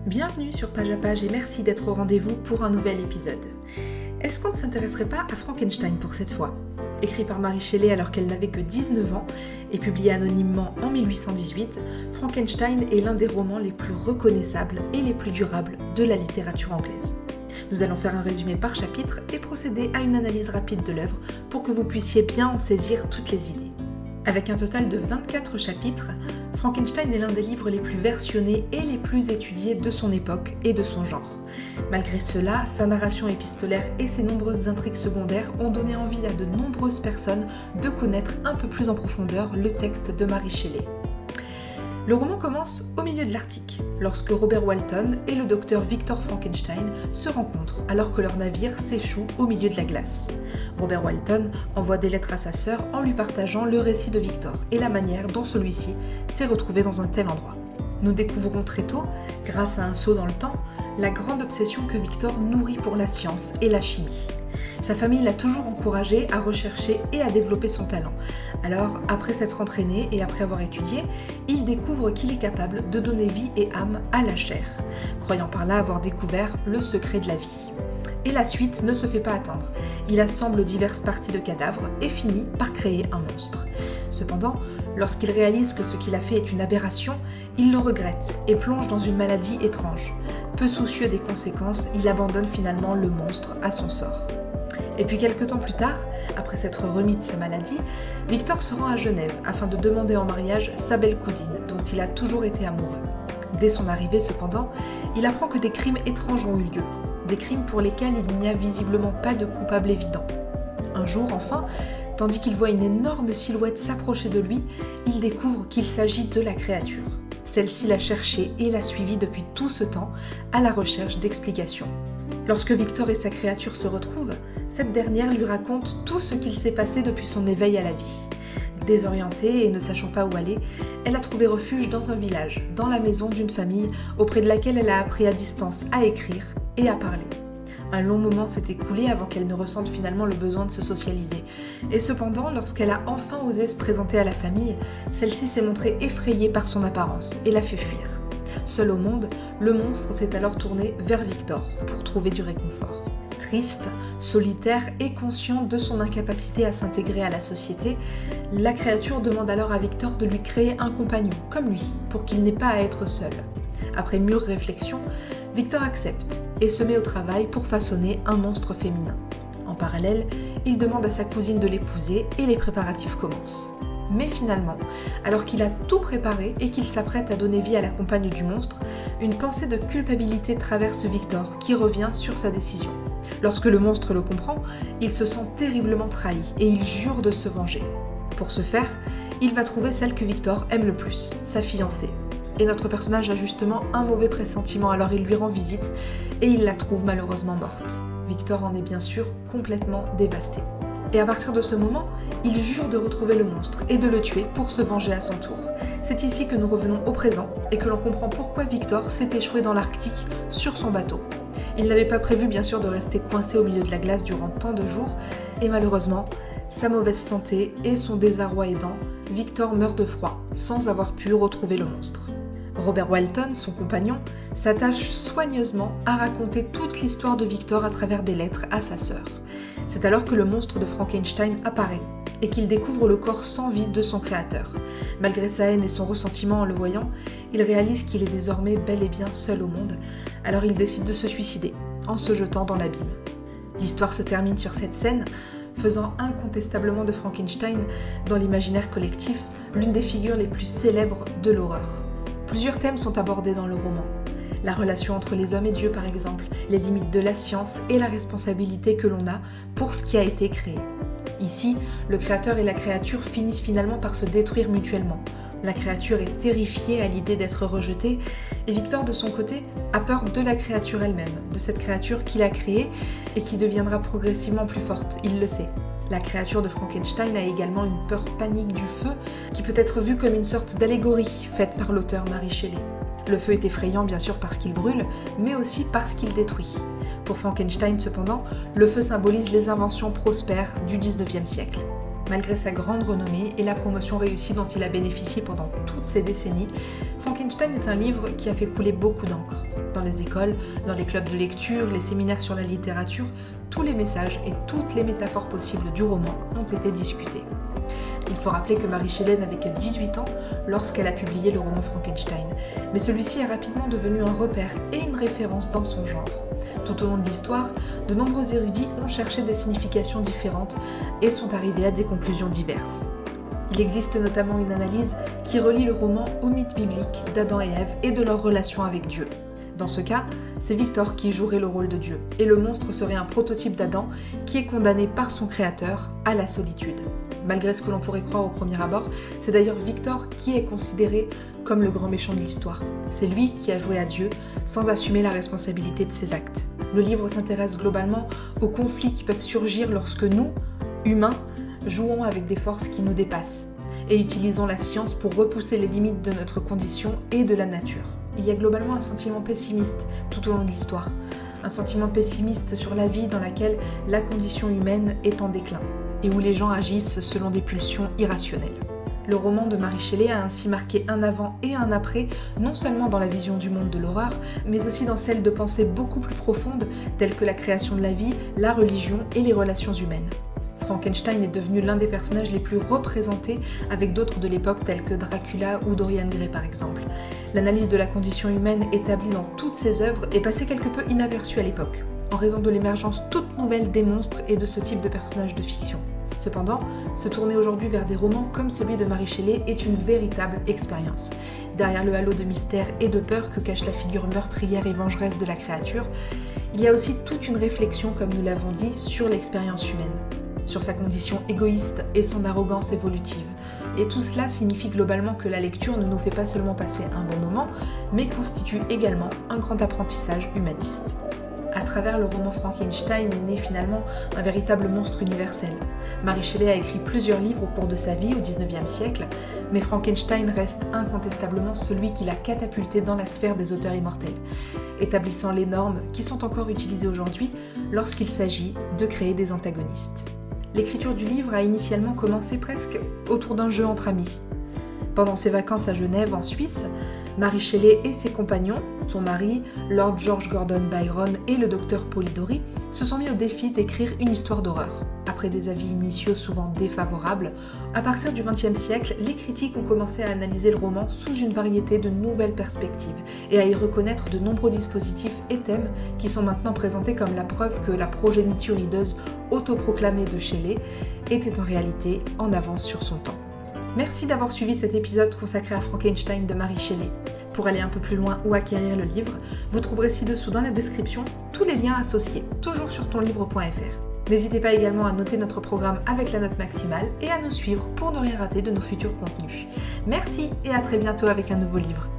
Bienvenue sur Page à Page et merci d'être au rendez-vous pour un nouvel épisode. Est-ce qu'on ne s'intéresserait pas à Frankenstein pour cette fois ? Écrit par Mary Shelley alors qu'elle n'avait que 19 ans et publié anonymement en 1818, Frankenstein est l'un des romans les plus reconnaissables et les plus durables de la littérature anglaise. Nous allons faire un résumé par chapitre et procéder à une analyse rapide de l'œuvre pour que vous puissiez bien en saisir toutes les idées. Avec un total de 24 chapitres, Frankenstein est l'un des livres les plus versionnés et les plus étudiés de son époque et de son genre. Malgré cela, sa narration épistolaire et ses nombreuses intrigues secondaires ont donné envie à de nombreuses personnes de connaître un peu plus en profondeur le texte de Mary Shelley. Le roman commence au milieu de l'Arctique, lorsque Robert Walton et le docteur Victor Frankenstein se rencontrent alors que leur navire s'échoue au milieu de la glace. Robert Walton envoie des lettres à sa sœur en lui partageant le récit de Victor et la manière dont celui-ci s'est retrouvé dans un tel endroit. Nous découvrons très tôt, grâce à un saut dans le temps, la grande obsession que Victor nourrit pour la science et la chimie. Sa famille l'a toujours encouragé à rechercher et à développer son talent. Alors, après s'être entraîné et après avoir étudié, il découvre qu'il est capable de donner vie et âme à la chair, croyant par là avoir découvert le secret de la vie. Et la suite ne se fait pas attendre. Il assemble diverses parties de cadavres et finit par créer un monstre. Cependant, lorsqu'il réalise que ce qu'il a fait est une aberration, il le regrette et plonge dans une maladie étrange. Peu soucieux des conséquences, il abandonne finalement le monstre à son sort. Et puis quelques temps plus tard, après s'être remis de sa maladie, Victor se rend à Genève afin de demander en mariage sa belle cousine, dont il a toujours été amoureux. Dès son arrivée cependant, il apprend que des crimes étranges ont eu lieu, des crimes pour lesquels il n'y a visiblement pas de coupable évident. Un jour enfin, tandis qu'il voit une énorme silhouette s'approcher de lui, il découvre qu'il s'agit de la créature. Celle-ci l'a cherché et l'a suivi depuis tout ce temps, à la recherche d'explications. Lorsque Victor et sa créature se retrouvent, cette dernière lui raconte tout ce qu'il s'est passé depuis son éveil à la vie. Désorientée et ne sachant pas où aller, elle a trouvé refuge dans un village, dans la maison d'une famille auprès de laquelle elle a appris à distance à écrire et à parler. Un long moment s'est écoulé avant qu'elle ne ressente finalement le besoin de se socialiser. Et cependant, lorsqu'elle a enfin osé se présenter à la famille, celle-ci s'est montrée effrayée par son apparence et l'a fait fuir. Seul au monde, le monstre s'est alors tourné vers Victor pour trouver du réconfort. Triste, solitaire et conscient de son incapacité à s'intégrer à la société, la créature demande alors à Victor de lui créer un compagnon, comme lui, pour qu'il n'ait pas à être seul. Après mûre réflexion, Victor accepte et se met au travail pour façonner un monstre féminin. En parallèle, il demande à sa cousine de l'épouser et les préparatifs commencent. Mais finalement, alors qu'il a tout préparé et qu'il s'apprête à donner vie à la compagne du monstre, une pensée de culpabilité traverse Victor qui revient sur sa décision. Lorsque le monstre le comprend, il se sent terriblement trahi et il jure de se venger. Pour ce faire, il va trouver celle que Victor aime le plus, sa fiancée. Et notre personnage a justement un mauvais pressentiment, alors il lui rend visite et il la trouve malheureusement morte. Victor en est bien sûr complètement dévasté. Et à partir de ce moment, il jure de retrouver le monstre et de le tuer pour se venger à son tour. C'est ici que nous revenons au présent et que l'on comprend pourquoi Victor s'est échoué dans l'Arctique sur son bateau. Il n'avait pas prévu bien sûr de rester coincé au milieu de la glace durant tant de jours et malheureusement, sa mauvaise santé et son désarroi aidant, Victor meurt de froid sans avoir pu retrouver le monstre. Robert Walton, son compagnon, s'attache soigneusement à raconter toute l'histoire de Victor à travers des lettres à sa sœur. C'est alors que le monstre de Frankenstein apparaît et qu'il découvre le corps sans vie de son créateur. Malgré sa haine et son ressentiment en le voyant, il réalise qu'il est désormais bel et bien seul au monde, alors il décide de se suicider en se jetant dans l'abîme. L'histoire se termine sur cette scène, faisant incontestablement de Frankenstein, dans l'imaginaire collectif, l'une des figures les plus célèbres de l'horreur. Plusieurs thèmes sont abordés dans le roman. La relation entre les hommes et Dieu par exemple, les limites de la science et la responsabilité que l'on a pour ce qui a été créé. Ici, le créateur et la créature finissent finalement par se détruire mutuellement. La créature est terrifiée à l'idée d'être rejetée et Victor de son côté a peur de la créature elle-même, de cette créature qu'il a créée et qui deviendra progressivement plus forte, il le sait. La créature de Frankenstein a également une peur panique du feu qui peut être vue comme une sorte d'allégorie faite par l'auteur Mary Shelley. Le feu est effrayant bien sûr parce qu'il brûle, mais aussi parce qu'il détruit. Pour Frankenstein cependant, le feu symbolise les inventions prospères du 19e siècle. Malgré sa grande renommée et la promotion réussie dont il a bénéficié pendant toutes ces décennies, Frankenstein est un livre qui a fait couler beaucoup d'encre. Dans les écoles, dans les clubs de lecture, les séminaires sur la littérature, tous les messages et toutes les métaphores possibles du roman ont été discutés. Il faut rappeler que Mary Shelley n'avait que 18 ans lorsqu'elle a publié le roman Frankenstein, mais celui-ci est rapidement devenu un repère et une référence dans son genre. Tout au long de l'histoire, de nombreux érudits ont cherché des significations différentes et sont arrivés à des conclusions diverses. Il existe notamment une analyse qui relie le roman au mythe biblique d'Adam et Ève et de leur relation avec Dieu. Dans ce cas, c'est Victor qui jouerait le rôle de Dieu, et le monstre serait un prototype d'Adam qui est condamné par son créateur à la solitude. Malgré ce que l'on pourrait croire au premier abord, c'est d'ailleurs Victor qui est considéré comme le grand méchant de l'histoire. C'est lui qui a joué à Dieu sans assumer la responsabilité de ses actes. Le livre s'intéresse globalement aux conflits qui peuvent surgir lorsque nous, humains, jouons avec des forces qui nous dépassent et utilisons la science pour repousser les limites de notre condition et de la nature. Il y a globalement un sentiment pessimiste tout au long de l'histoire, un sentiment pessimiste sur la vie dans laquelle la condition humaine est en déclin et où les gens agissent selon des pulsions irrationnelles. Le roman de Mary Shelley a ainsi marqué un avant et un après, non seulement dans la vision du monde de l'horreur, mais aussi dans celle de pensées beaucoup plus profondes, telles que la création de la vie, la religion et les relations humaines. Frankenstein est devenu l'un des personnages les plus représentés avec d'autres de l'époque tels que Dracula ou Dorian Gray par exemple. L'analyse de la condition humaine établie dans toutes ses œuvres est passée quelque peu inaperçue à l'époque, en raison de l'émergence toute nouvelle des monstres et de ce type de personnages de fiction. Cependant, se tourner aujourd'hui vers des romans comme celui de Mary Shelley est une véritable expérience. Derrière le halo de mystère et de peur que cache la figure meurtrière et vengeresse de la créature, il y a aussi toute une réflexion, comme nous l'avons dit, sur l'expérience humaine, sur sa condition égoïste et son arrogance évolutive. Et tout cela signifie globalement que la lecture ne nous fait pas seulement passer un bon moment, mais constitue également un grand apprentissage humaniste. À travers le roman Frankenstein est né finalement un véritable monstre universel. Mary Shelley a écrit plusieurs livres au cours de sa vie au XIXe siècle, mais Frankenstein reste incontestablement celui qui l'a catapulté dans la sphère des auteurs immortels, établissant les normes qui sont encore utilisées aujourd'hui lorsqu'il s'agit de créer des antagonistes. L'écriture du livre a initialement commencé presque autour d'un jeu entre amis. Pendant ses vacances à Genève, en Suisse, Mary Shelley et ses compagnons, son mari, Lord George Gordon Byron et le docteur Polidori, se sont mis au défi d'écrire une histoire d'horreur. Après des avis initiaux souvent défavorables, à partir du XXe siècle, les critiques ont commencé à analyser le roman sous une variété de nouvelles perspectives et à y reconnaître de nombreux dispositifs et thèmes qui sont maintenant présentés comme la preuve que la progéniture hideuse autoproclamée de Shelley était en réalité en avance sur son temps. Merci d'avoir suivi cet épisode consacré à Frankenstein de Mary Shelley. Pour aller un peu plus loin ou acquérir le livre, vous trouverez ci-dessous dans la description tous les liens associés, toujours sur tonlivre.fr. N'hésitez pas également à noter notre programme avec la note maximale et à nous suivre pour ne rien rater de nos futurs contenus. Merci et à très bientôt avec un nouveau livre.